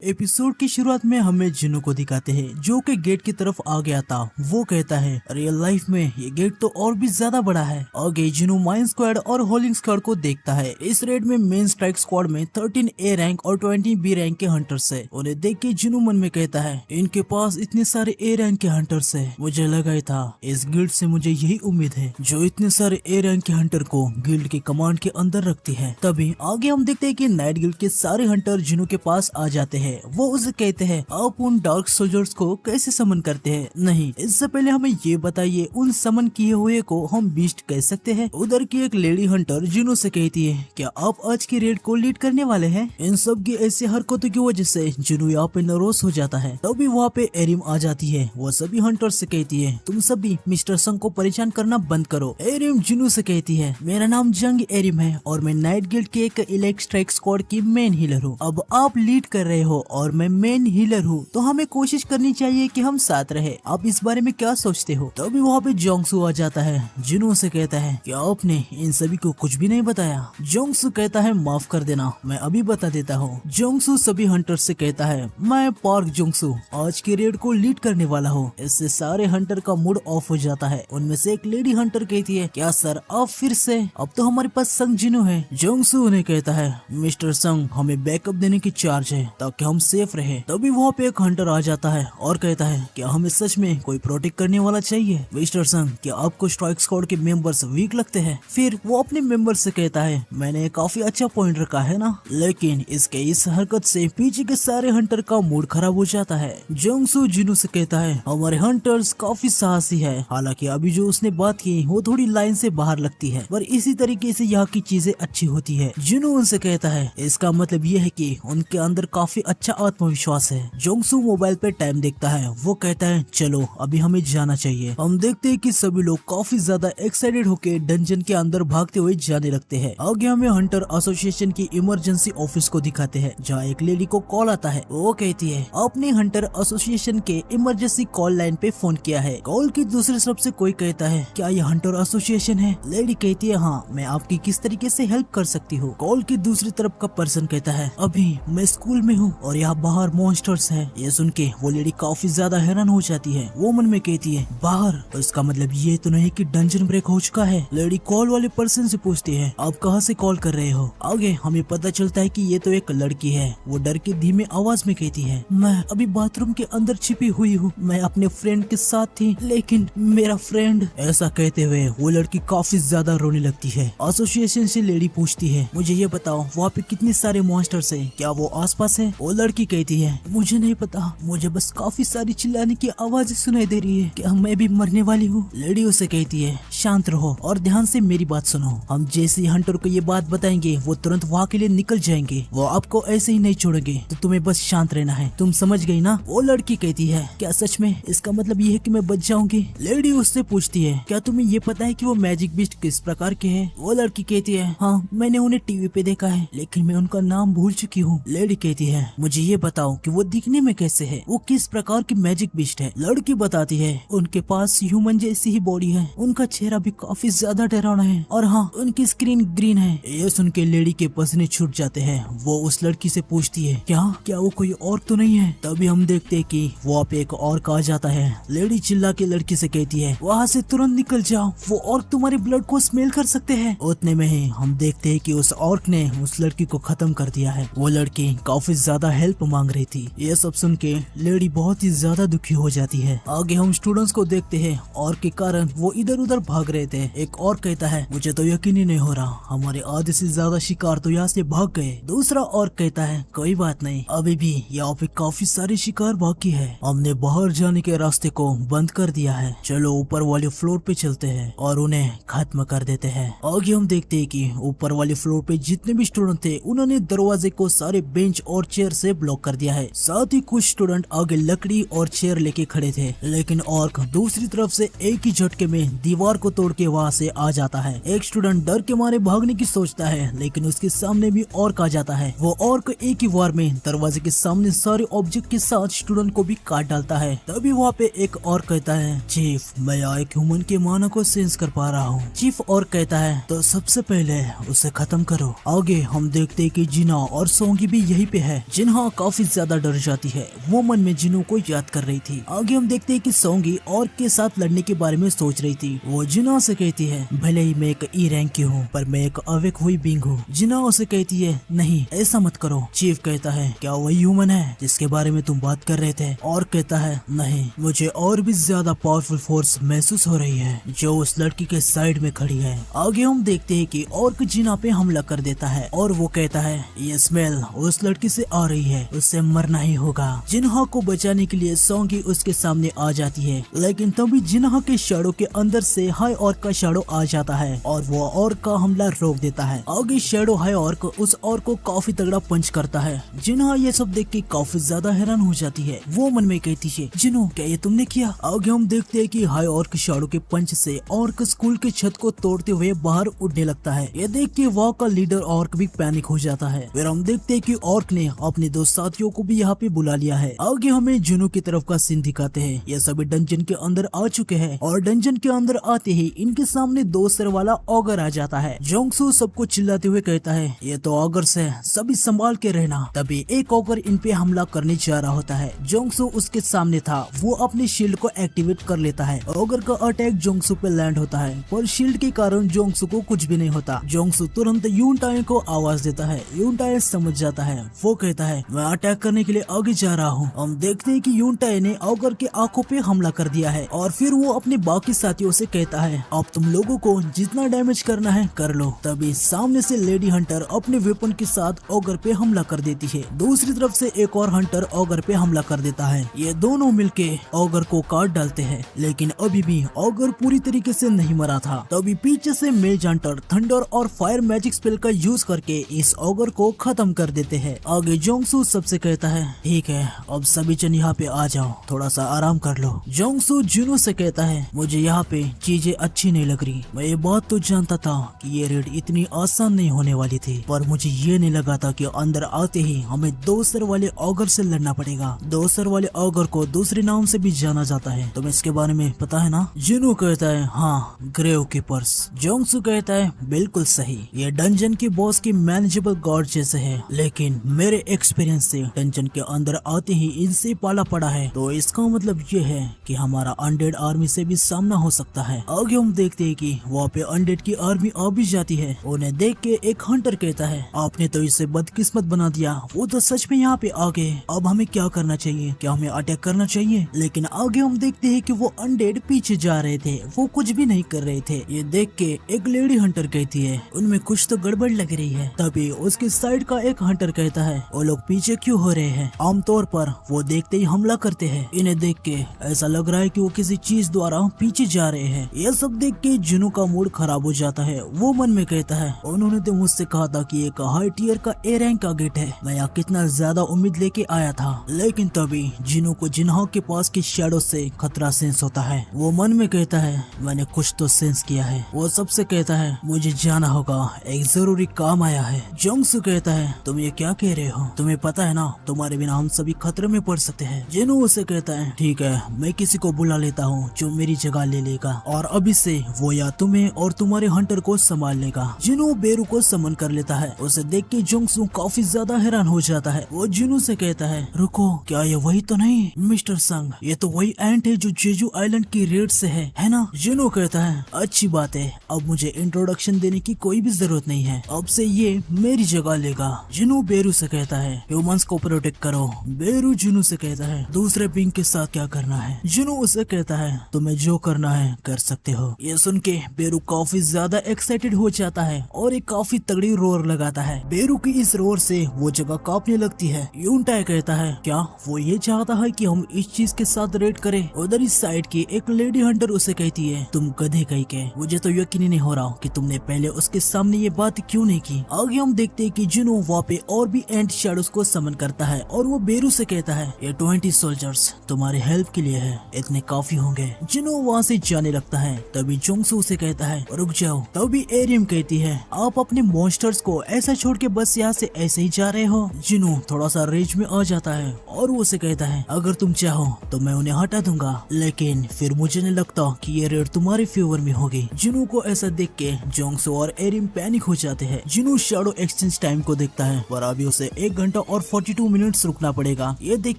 Episode की शुरुआत में हमें जिन्नू को दिखाते हैं जो कि गेट की तरफ आ गया था। वो कहता है रियल लाइफ में ये गेट तो और भी ज्यादा बड़ा है। आगे जिन्नू माइन स्क्वाड और होलिंग स्क्वाड को देखता है। इस रेड में मेन स्ट्राइक स्क्वाड में 13 ए रैंक और 20 बी रैंक के हंटर्स है। उन्हें देख के जिन्नू मन में कहता है इनके पास इतने सारे ए रैंक के हंटर्स है, मुझे लगा ही था इस गिल्ड से मुझे यही उम्मीद है जो इतने सारे ए रैंक के हंटर को गिल्ड के कमांड के अंदर रखती है। तभी आगे हम देखते हैं कि नाइट गिल्ड के सारे हंटर जिन्नू के पास आ जाते हैं। वो उसे कहते हैं आप उन डार्क सोल्जर्स को कैसे समन करते हैं? नहीं, इससे पहले हमें ये बताइए उन समन किए हुए को हम बीस्ट कह सकते हैं? उधर की एक लेडी हंटर जिन्नू से कहती है क्या आप आज की रेड को लीड करने वाले हैं? इन सब की ऐसी हरकतों की वजह से जिन्नू यहाँ पे नर्वस हो जाता है। तभी वहाँ पे एरिम आ जाती है। वो सभी हंटर से कहती है तुम सभी मिस्टर संग को परेशान करना बंद करो। एरिम जिन्नू से कहती है मेरा नाम जंग एरिम है और मैं नाइट गिल्ड के एक इलेक्ट स्ट्राइक स्क्वाड की मेन हीलर हूँ। अब आप लीड कर रहे हो और मैं मेन हीलर हूँ, तो हमें कोशिश करनी चाहिए कि हम साथ रहे। आप इस बारे में क्या सोचते हो? तभी वहाँ पे जोंगसू आ जाता है। जिन्नू से कहता है क्या आपने इन सभी को कुछ भी नहीं बताया? जोंगसू कहता है माफ कर देना, मैं अभी बता देता हूँ। जोंगसू सभी हंटर से कहता है मैं पार्क जोंगसू आज की रेड को लीड करने वाला हूँ। इससे सारे हंटर का मूड ऑफ हो जाता है। उनमें से एक लेडी हंटर कहती है क्या सर आप फिर से? अब तो हमारे पास संग जिन्नू है। जोंगसू उन्हें कहता है मिस्टर संग हमें बैकअप देने की चार्ज है ताकि हम सेफ रहे। तभी वहाँ पे एक हंटर आ जाता है और कहता है क्या हमें सच में कोई प्रोटेक्ट करने वाला चाहिए? मिस्टर संग क्या आपको स्ट्राइक स्क्वाड के मेंबर्स वीक लगते हैं? फिर वो अपने मेंबर से कहता है मैंने काफी अच्छा पॉइंट रखा है ना, लेकिन इसके इस हरकत से पीछे के सारे हंटर का मूड खराब हो जाता है। जोंगसू जिन्नू से कहता है हमारे हंटर्स काफी साहसी है। हालांकि अभी जो उसने बात की वो थोड़ी लाइन से बाहर लगती है, पर इसी तरीके से यहाँ की चीजें अच्छी होती है। जिन्नू उनसे कहता है इसका मतलब ये है कि उनके अंदर काफी अच्छा आत्मविश्वास है। जोंगसू मोबाइल पे टाइम देखता है। वो कहता है चलो अभी हमें जाना चाहिए। हम देखते हैं कि सभी लोग काफी ज्यादा एक्साइटेड होकर डंजन के अंदर भागते हुए जाने लगते हैं। आगे हमें हंटर एसोसिएशन की इमरजेंसी ऑफिस को दिखाते हैं जहाँ एक लेडी को कॉल आता है। वो कहती है आपने हंटर एसोसिएशन के इमरजेंसी कॉल लाइन पे फोन किया है। कॉल की दूसरी तरफ से कोई कहता है क्या ये हंटर एसोसिएशन है? लेडी कहती है हाँ, मैं आपकी किस तरीके से हेल्प कर सकती हूँ? कॉल की दूसरी तरफ का पर्सन कहता है अभी मैं स्कूल में हूँ और यहाँ बाहर मॉन्स्टर्स है। ये सुन के वो लेडी काफी ज्यादा हैरान हो जाती है। वो मन में कहती है बाहर, तो इसका मतलब ये तो नहीं कि डंजन ब्रेक हो चुका है। लेडी कॉल वाले पर्सन से पूछती है आप कहाँ से कॉल कर रहे हो? आगे हमें पता चलता है कि ये तो एक लड़की है। वो डर के धीमे आवाज में कहती है मैं अभी बाथरूम के अंदर छिपी हुई हूँ, मैं अपने फ्रेंड के साथ थी लेकिन मेरा फ्रेंड। ऐसा कहते हुए वो लड़की काफी ज्यादा रोने लगती है। एसोसिएशन से लेडी पूछती है मुझे ये बताओ वहाँ पे कितने सारे मॉन्स्टर्स हैं, क्या वो आसपास है? वो लड़की कहती है मुझे नहीं पता, मुझे बस काफी सारी चिल्लाने की आवाज सुनाई दे रही है, क्या मैं भी मरने वाली हूँ? लेडी उसे कहती है शांत रहो और ध्यान से मेरी बात सुनो। हम जैसे ही हंटर को ये बात बताएंगे वो तुरंत वहाँ के लिए निकल जाएंगे। वो आपको ऐसे ही नहीं छोड़ेंगे, तो तुम्हें बस शांत रहना है। तुम समझ गई ना? वो लड़की कहती है क्या सच में? इसका मतलब ये है कि मैं बच जाऊंगी? लेडी उससे पूछती है क्या तुम्हें ये पता है कि वो मैजिक बीस्ट किस प्रकार के हैं? वो लड़की कहती है हाँ, मैंने उन्हें टीवी पे देखा है लेकिन मैं उनका नाम भूल चुकी हूँ। लेडी कहती है मुझे ये बताओ कि वो दिखने में कैसे है, वो किस प्रकार की मैजिक बीस्ट है? लड़की बताती है उनके पास ह्यूमन जैसी ही बॉडी है, उनका चेहरा भी काफी ज्यादा डरावना है और हाँ उनकी स्क्रीन ग्रीन है। ये सुन के लेडी के पसीने छूट जाते हैं। वो उस लड़की से पूछती है क्या वो कोई और तो नहीं है? तभी हम देखते हैं कि वहाँ पे एक और आ जाता है। लेडी चिल्ला के लड़की से कहती है वहाँ से तुरंत निकल जाओ, वो और तुम्हारे ब्लड को स्मेल कर सकते हैं। उतने में ही हम देखते हैं कि उस ऑर्क ने उस लड़की को खत्म कर दिया है। वो लड़की काफी ज्यादा हेल्प मांग रही थी। ये सब सुन के लेडी बहुत ही ज्यादा दुखी हो जाती है। आगे हम स्टूडेंट्स को देखते हैं और के कारण वो इधर उधर भाग रहे थे। एक और कहता है मुझे तो यकीन ही नहीं हो रहा, हमारे आधे से ज्यादा शिकार तो यहाँ से भाग गए। दूसरा और कहता है कोई बात नहीं, अभी भी यहाँ पे काफी सारे शिकार बाकी है, हमने बाहर जाने के रास्ते को बंद कर दिया है। चलो ऊपर वाले फ्लोर पे चलते हैं और उन्हें खत्म कर देते हैं। आगे हम देखते हैं कि ऊपर वाले फ्लोर पे जितने भी स्टूडेंट थे उन्होंने दरवाजे को सारे बेंच और चेयर से ब्लॉक कर दिया है। साथ ही कुछ स्टूडेंट आगे लकड़ी और चेयर लेके खड़े थे, लेकिन ऑर्क दूसरी तरफ से एक ही झटके में दीवार को तोड़ के वहाँ से आ जाता है। एक स्टूडेंट डर के मारे भागने की सोचता है लेकिन उसके सामने भी ऑर्क आ जाता है। वो ऑर्क एक ही वार में दरवाजे के सामने सारे ऑब्जेक्ट के साथ स्टूडेंट को भी काट डालता है। तभी वहाँ पे एक और कहता है चीफ मैं एक ह्यूमन के माना को सेंस कर पा रहा हूँ। चीफ और कहता है तो सबसे पहले उसे खत्म करो। आगे हम देखते हैं कि जिना और सोंगी भी यहीं पे है। जिन जिन्हा काफी ज्यादा डर जाती है। वो मन में जिनू को याद कर रही थी। आगे हम देखते हैं कि सोंगी ऑर्क के साथ लड़ने के बारे में सोच रही थी। वो जिन्हा से कहती है भले ही मैं एक ई रैंक की हूँ पर मैं एक अवेक हुई बींग हूँ। जिन्हा उसे कहती है नहीं ऐसा मत करो। चीफ कहता है क्या वही ह्यूमन है जिसके बारे में तुम बात कर रहे थे? और कहता है नहीं, मुझे और भी ज्यादा पावरफुल फोर्स महसूस हो रही है जो उस लड़की के साइड में खड़ी है। आगे हम देखते हैं कि ऑर्क जिन्हा पे हमला कर देता है और वो कहता है ये स्मेल उस लड़की से आ रही है, उससे मरना ही होगा। जिन्हा को बचाने के लिए सोंगी उसके सामने आ जाती है, लेकिन तभी जिन्हा के शैडो के अंदर से हाई ऑर्क का शैडो आ जाता है और वो ऑर्क का हमला रोक देता है। आगे शैडो हाई ऑर्क उस ऑर्क को काफी तगड़ा पंच करता है। जिन्हा ये सब देख के काफी ज्यादा हैरान हो जाती है। वो मन में कहती है जिन्हो क्या ये तुमने किया? आगे हम देखते हैं कि हाई ऑर्क शैडो के पंच से ऑर्क स्कूल के छत को तोड़ते हुए बाहर उड़ने लगता है। ये देख के वहाँ का लीडर ऑर्क भी पैनिक हो जाता है। फिर हम देखते हैं कि ऑर्क ने अपने दो साथियों को भी यहाँ पे बुला लिया है। आगे हमें जुनू की तरफ का सीन दिखाते हैं। ये सभी डंजन के अंदर आ चुके हैं और डंजन के अंदर आते ही इनके सामने 2 सर वाला ऑगर आ जाता है। जोंगसू सबको चिल्लाते हुए कहता है ये तो ऑगर्स है, सभी संभाल के रहना। तभी एक ऑगर इन पे हमला करने जा रहा होता है। जोंगसू उसके सामने था, वो अपनी शील्ड को एक्टिवेट कर लेता है। ऑगर का अटैक जोंगसू पे लैंड होता है पर शील्ड के कारण जोंगसू को कुछ भी नहीं होता। जोंगसू तुरंत यूनटाए को आवाज देता है। यूनटाए समझ जाता है। वो कहता है मैं अटैक करने के लिए आगे जा रहा हूँ। हम देखते हैं कि यूनटाए ने ऑगर के आंखों पे हमला कर दिया है और फिर वो अपने बाकी साथियों से कहता है अब तुम लोगों को जितना डैमेज करना है कर लो। तभी सामने से लेडी हंटर अपने वेपन के साथ ऑगर पे हमला कर देती है। दूसरी तरफ से एक और हंटर ऑगर पे हमला कर देता है। ये दोनों मिलके ऑगर को काट डालते हैं, लेकिन अभी भी ऑगर पूरी तरीके से नहीं मरा था। तभी पीछे से मेज हंटर थंडर और फायर मैजिक स्पेल का यूज करके इस ऑगर को खत्म कर देते हैं। आगे जोंगसू सबसे कहता है ठीक है अब सभी जन यहाँ पे आ जाओ, थोड़ा सा आराम कर लो। जोंगसू जुनू से कहता है मुझे यहाँ पे चीजें अच्छी नहीं लग रही। मैं ये बात तो जानता था कि ये रेड इतनी आसान नहीं होने वाली थी, पर मुझे ये नहीं लगा था कि अंदर आते ही हमें 2 सर वाले ऑगर से लड़ना पड़ेगा। 2 सर वाले ऑगर को दूसरे नाम से भी जाना जाता है, तुम्हें इसके बारे में पता है ना? जुनू कहता है हाँ, ग्रेव कीपर्स। जोंगसू कहता है बिल्कुल सही, ये डंजन के बॉस की मैनेजेबल गॉड जैसे है, लेकिन मेरे एक्सपीरियंस से डंजन के अंदर आते ही इनसे पाला पड़ा है, तो इसका मतलब ये है कि हमारा अनडेड आर्मी से भी सामना हो सकता है। आगे हम देखते हैं कि वहाँ पे अनडेड की आर्मी आ भी जाती है। उन्हें देख के एक हंटर कहता है आपने तो इसे बदकिस्मत बना दिया, वो तो सच में यहाँ पे आ गए। अब हमें क्या करना चाहिए? क्या हमें अटैक करना चाहिए? लेकिन आगे हम देखते हैं कि वो अनडेड पीछे जा रहे थे, वो कुछ भी नहीं कर रहे थे। ये देख के एक लेडी हंटर कहती है उनमें कुछ तो गड़बड़ लग रही है। तभी उसके साइड का एक हंटर कहता है वो लोग पीछे क्यों हो रहे हैं? आमतौर पर वो देखते ही हमला करते हैं, इन्हें देख के ऐसा लग रहा है कि वो किसी चीज द्वारा पीछे जा रहे हैं। यह सब देख के जुनू का मूड खराब हो जाता है। वो मन में कहता है उन्होंने तो मुझसे कहा था कि एक हाई टियर का ए रैंक का गेट है, मैं यहाँ कितना ज्यादा उम्मीद लेके आया था। लेकिन तभी जिनू को जिन्हा के पास के शैडो से खतरा सेंस होता है। वो मन में कहता है मैंने कुछ तो सेंस किया है। वो सबसे कहता है मुझे जाना होगा, एक जरूरी काम आया है। जोंगसू कहता है तुम ये क्या कह रहे हो? तुम्हें पता है ना तुम्हारे बिना हम सभी खतरे में पड़ सकते हैं। जिनू उसे कहता है ठीक है, मैं किसी को बुला लेता हूँ जो मेरी जगह ले लेगा और अभी से वो या तुम्हें और तुम्हारे हंटर को संभाल लेगा। जिनू बेरू को समन कर लेता है। उसे देख के जोंगसू काफी ज्यादा हैरान हो जाता है। वो जिनू से कहता है रुको, क्या ये वही तो नहीं मिस्टर संग? ये तो वही एंट है जो जेजू आइलैंड की रेड से है ना? जिनू कहता है अच्छी बात है, अब मुझे इंट्रोडक्शन देने की कोई भी जरूरत नहीं है, अब से ये मेरी जगह लेगा। जिनू बेरू से कहता है ह्यूमंस को प्रोटेक्ट करो। बेरू जिनू से कहता है दूसरे पिंक के साथ क्या करना है? जिनू उसे कहता है तुम्हें जो करना है कर सकते हो। ये सुन के बेरू काफी ज्यादा एक्साइटेड हो जाता है और एक काफी तगड़ी रोर लगाता है। बेरू की इस रोर से वो जगह कांपने लगती है। यूनटाए कहता है क्या वो ये चाहता है कि हम इस चीज के साथ रेड करें? उधर इस साइड की एक लेडी हंटर उसे कहती है तुम गधे कहीं के, मुझे तो यकीन ही नहीं हो रहा कि तुमने पहले उसके सामने ये बात क्यों नहीं की। आगे हम देखते हैं कि जिनू वहाँ पे और भी एंट शैडोज को समन करता है और वो बेरू से कहता है ये 20 सोल्जर्स तुम्हारे हेल्प के लिए है, इतने काफी होंगे। जिनू वहाँ से जाने लगता है। तभी जोंगसू से कहता है रुक जाओ। तभी एरियम कहती है आप अपने मॉन्स्टर्स को ऐसा छोड़ के बस यहाँ से ऐसे ही जा रहे हो? जिनू थोड़ा सा रेज में आ जाता है और वो उसे कहता है अगर तुम चाहो तो मैं उन्हें हटा दूंगा, लेकिन फिर मुझे नहीं लगता कि ये रेड तुम्हारे फेवर में होगी। जिनू को ऐसा देख के जोंगसू और एरियम पैनिक हो जाते हैं। जिनू शैडो एक्सचेंज टाइम को देखता है पर अभी उसे 1 घंटा घंटा और 42 मिनट्स रुकना पड़ेगा। ये देख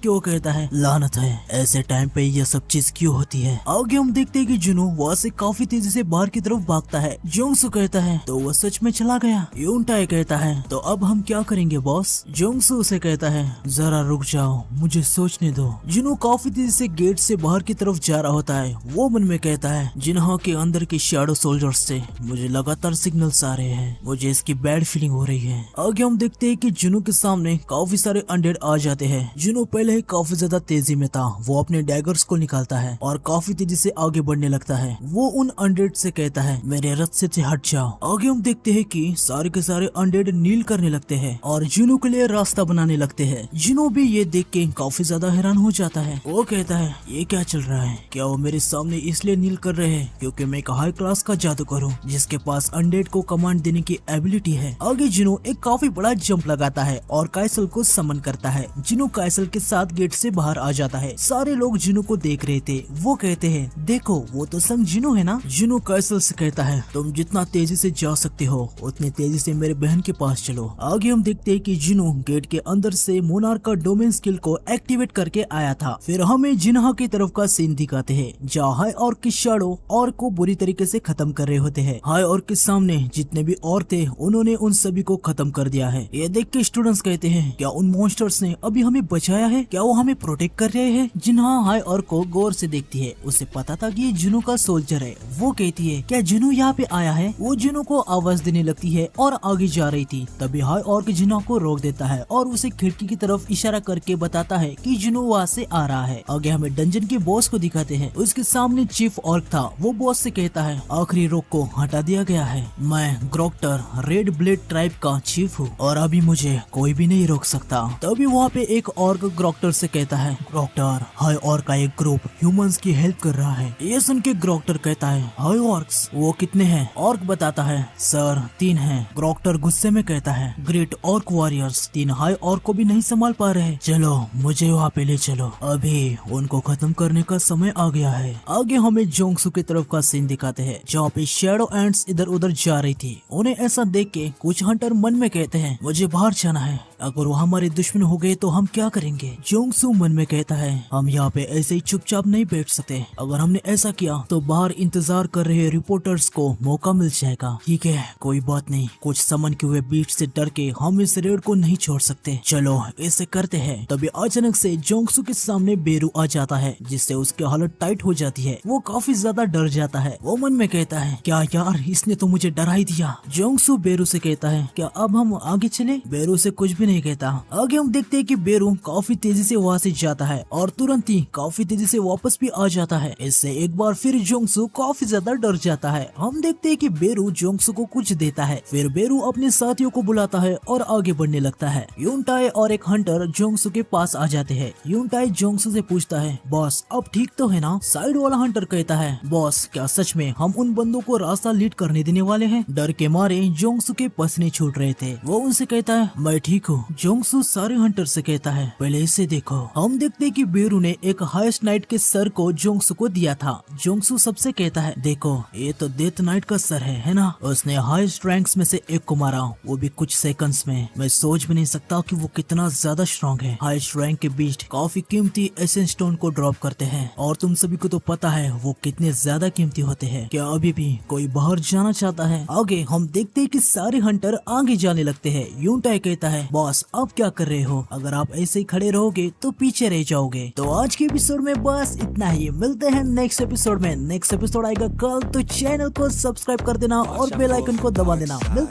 के वो कहता है लानत है, ऐसे टाइम पे ये सब चीज क्यों होती है। आगे हम देखते हैं कि जुनू वहाँ से काफी तेजी से बाहर की तरफ भागता है। जोंगसू कहता है तो वो सच में चला गया। यूनटाई कहता है तो अब हम क्या करेंगे बॉस। जोंगसू उसे कहता है जरा रुक जाओ, मुझे सोचने दो। जुनू काफी तेजी से गेट से बाहर की तरफ जा रहा होता है। वो मन में कहता है जिन्हों के अंदर के शैडो सोल्जर्स से मुझे लगातार सिग्नल्स आ रहे हैं, मुझे इसकी बैड फीलिंग हो रही है। आगे हम देखते हैं कि जुनू के सामने काफी सारे अनडेड आ जाते हैं। जुनू पहले ही काफी ज्यादा तेजी में था। वो अपने डैगर्स को निकालता है और काफी तेजी से आगे बढ़ने लगता है। वो उन अनडेड से कहता है मेरे रास्ते से हट जाओ। आगे हम देखते हैं कि सारे के सारे अनडेड नील करने लगते हैं और जुनू के लिए रास्ता बनाने लगते हैं। जुनू भी ये देख के काफी ज्यादा हैरान हो जाता है। वो कहता है ये क्या चल रहा है, क्या वो मेरे सामने इसलिए नील कर रहे हैं क्योंकि मैं एक हाई क्लास का जादूगर हूँ जिसके पास अनडेड को कमांड देने की एबिलिटी है। आगे जुनू एक काफी बड़ा जंप लगाता है और काइसल को समन करता है। जुनू काइसल के साथ गेट से बाहर आ जाता है। सारे लोग जुनू को देख रहे थे। वो कहते हैं देखो वो तो संग जुनू है ना। जुनू काइसल से कहता है तुम जितना तेजी से जा सकते हो उतनी तेजी से मेरे बहन के पास चलो। आगे हम देखते हैं कि जुनू गेट के अंदर से मोनार्क का डोमेन स्किल को एक्टिवेट करके आया था। फिर हमें जिन्हा की तरफ का सीन दिखाते हैं जहाँ हाई और की शैडो और को बुरी तरीके से खत्म कर रहे होते हैं। हाई और के सामने जितने भी और थे उन्होंने उन सभी को खत्म कर दिया है। ये देख के स्टूडेंट्स कहते हैं क्या उन मॉन्स्टर्स ने अभी हमें बचाया है, क्या वो हमें प्रोटेक्ट कर रहे हैं। जिन्हा हाई और को गौर से देखती है। उसे पता था कि ये जुनू का सोल्जर है। वो कहती है क्या जुनू यहाँ पे आया है। वो जुनू को आवाज देने लगती है और आगे जा रही थी। तभी हाई और जिन्हा को रोक देता है और उसे खिड़की की तरफ इशारा करके बताता है कि जुनू वहाँ से आ रहा है। आगे हमें डंजन के बॉस को दिखाते हैं। उसके सामने चीफ ऑर्क था। वो बॉस से कहता है आखिरी रोक को हटा दिया गया है। मैं ग्रोक्टर रेड ब्लेड ट्राइब का चीफ हूँ और अभी मुझे कोई भी नहीं रोक सकता। तभी वहाँ पे एक ऑर्क ग्रोक्टर से कहता है ग्रोक्टर हाई ऑर्क का एक ग्रुप ह्यूमंस की हेल्प कर रहा है। ये सुन के ग्रोक्टर कहता है हाई ऑर्क्स वो कितने हैं। ऑर्क बताता है सर 3 हैं। ग्रोक्टर गुस्से में कहता है great orc warriors 3 high orc को भी नहीं संभाल पा रहे, चलो मुझे वहाँ पे ले चलो, अभी उनको खत्म करने का समय आ गया है। आगे हमें जोंगसू की तरफ का सीन दिखाते हैं जहाँ पे शैडो एंट्स इधर उधर जा रही थी। उन्हें ऐसा देख के कुछ हंटर मन में कहते हैं मुझे बाहर जाना है, अगर वो हमारे दुश्मन हो गए तो हम क्या करेंगे। जोंगसू मन में कहता है हम यहाँ पे ऐसे ही चुपचाप नहीं बैठ सकते, अगर हमने ऐसा किया तो बाहर इंतजार कर रहे रिपोर्टर्स को मौका मिल जाएगा। ठीक है कोई बात नहीं, कुछ समन के हुए बीट से डर के हम इस रेड को नहीं छोड़ सकते, चलो ऐसे करते हैं। तभी अचानक से जोंगसू के सामने बेरू आ जाता है जिससे उसकी हालत टाइट हो जाती है। वो काफी ज्यादा डर जाता है। वो मन में कहता है क्या यार इसने तो मुझे डरा ही दिया। जोंगसू बेरू से कहता है क्या अब हम आगे चले। बेरू से कुछ भी नहीं कहता। आगे हम देखते हैं कि बेरू काफी तेजी से वहाँ से जाता है और तुरंत ही काफी तेजी से वापस भी आ जाता है। इससे एक बार फिर जोंगसू काफी ज्यादा डर जाता है। हम देखते हैं कि बेरू जोंगसू को कुछ देता है। फिर बेरू अपने साथियों को बुलाता है और आगे बढ़ने लगता है। यूनटाई और एक हंटर जोंगसू के पास आ जाते हैं। यूनटाई जोंगसू से पूछता है बॉस अब ठीक तो है ना। साइड वाला हंटर कहता है बॉस क्या सच में हम उन बंदों को रास्ता लीड करने देने वाले हैं। डर के मारे जोंगसू के पसीने छूट रहे थे। वो उनसे कहता है मैं ठीक हूँ। जोंगसू सारे हंटर से कहता है पहले इसे देखो। हम देखते हैं कि बेरू ने एक हाईएस्ट नाइट के सर को जोंगसू को दिया था। जोंगसू सबसे कहता है देखो ये तो डेथ नाइट का सर है ना। उसने हाईएस्ट रैंक्स में से एक को मारा, वो भी कुछ सेकंड्स में। मैं सोच भी नहीं सकता कि वो कितना ज्यादा स्ट्रॉन्ग है। हाईएस्ट रैंक के बीच काफी कीमती एसेंस स्टोन को ड्रॉप करते हैं और तुम सभी को तो पता है वो कितने ज्यादा कीमती होते हैं। क्या अभी भी कोई बाहर जाना चाहता है। आगे हम देखते हैं कि सारे हंटर आगे जाने लगते हैं। यूनटाई कहता है बॉस अब क्या कर रहे हो, अगर आप ऐसे ही खड़े रहोगे तो पीछे रह जाओगे। तो आज के एपिसोड में बस इतना ही। मिलते हैं नेक्स्ट एपिसोड में। नेक्स्ट एपिसोड आएगा कल, तो चैनल को सब्सक्राइब कर देना और बेल आइकन को दबा देना।